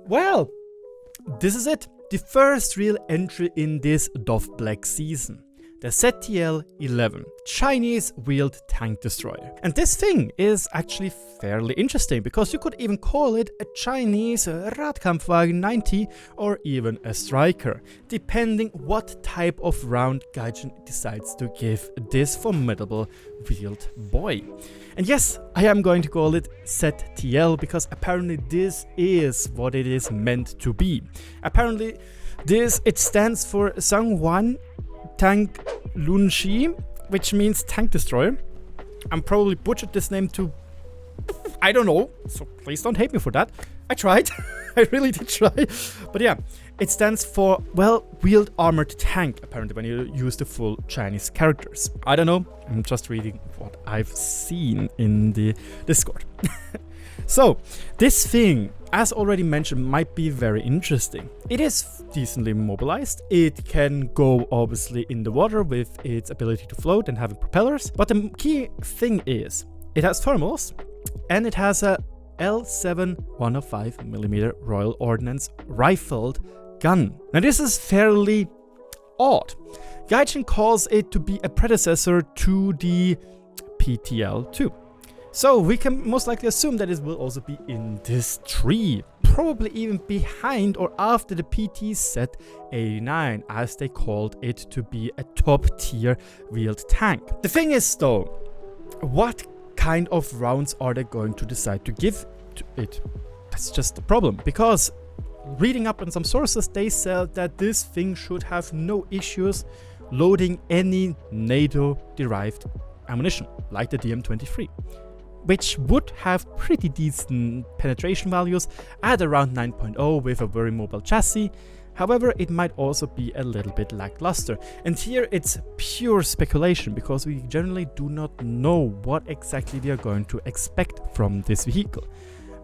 Well, this is it. The first real entry in this Dovbleg season. The ZLT-11, Chinese wheeled tank destroyer. And this thing is actually fairly interesting because you could even call it a Chinese Radkampfwagen 90 or even a Stryker, depending what type of round Gaijin decides to give this formidable wheeled boy. And yes, I am going to call it ZTL because apparently this is what it is meant to be. Apparently it stands for Zhanghuan Tank Lunshi, which means tank destroyer. I'm probably butchered this name to I don't know, so please don't hate me for that. I tried. I really did try. But yeah, it stands for, well, wheeled armored tank, apparently, when you use the full Chinese characters. I don't know. I'm just reading what I've seen in the Discord. So, this thing, as already mentioned, might be very interesting. It is decently mobilized. It can go, obviously, in the water with its ability to float and having propellers. But the key thing is, it has thermals, and it has a L7 105mm Royal Ordnance rifled gun. Now, this is fairly odd. Gaijin calls it to be a predecessor to the PTL-2. So we can most likely assume that it will also be in this tree, probably even behind or after the PT set 89, as they called it to be a top tier wheeled tank. The thing is though, what kind of rounds are they going to decide to give to it? That's just the problem, because reading up on some sources, they said that this thing should have no issues loading any NATO derived ammunition like the DM23. Which would have pretty decent penetration values at around 9.0 with a very mobile chassis. However, it might also be a little bit lackluster. And here it's pure speculation because we generally do not know what exactly we are going to expect from this vehicle.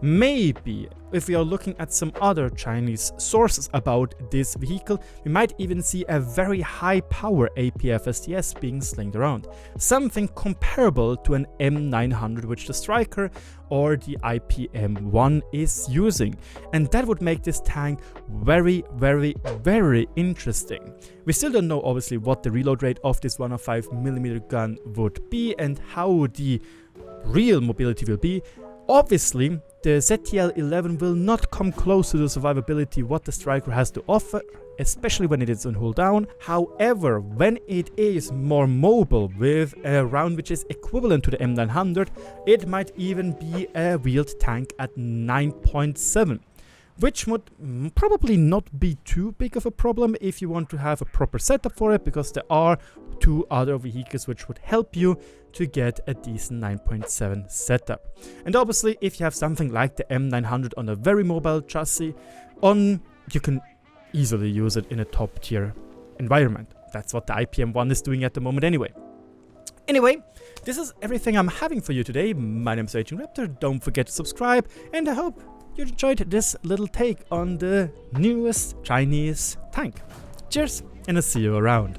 Maybe if we are looking at some other Chinese sources about this vehicle, we might even see a very high power APF-STS being slinged around. Something comparable to an M900 which the Stryker or the IPM-1 is using. And that would make this tank very, very, very interesting. We still don't know obviously what the reload rate of this 105mm gun would be and how the real mobility will be. Obviously, the ZLT-11 will not come close to the survivability what the Stryker has to offer, especially when it is on hull down. However, when it is more mobile with a round which is equivalent to the M900, it might even be a wheeled tank at 9.7. Which would probably not be too big of a problem if you want to have a proper setup for it, because there are two other vehicles which would help you to get a decent 9.7 setup. And obviously, if you have something like the M900 on a very mobile chassis, you can easily use it in a top tier environment. That's what the IPM-1 is doing at the moment anyway. Anyway, this is everything I'm having for you today. My name is RagingRaptor. Don't forget to subscribe, and I hope you enjoyed this little take on the newest Chinese tank. Cheers, and I'll see you around.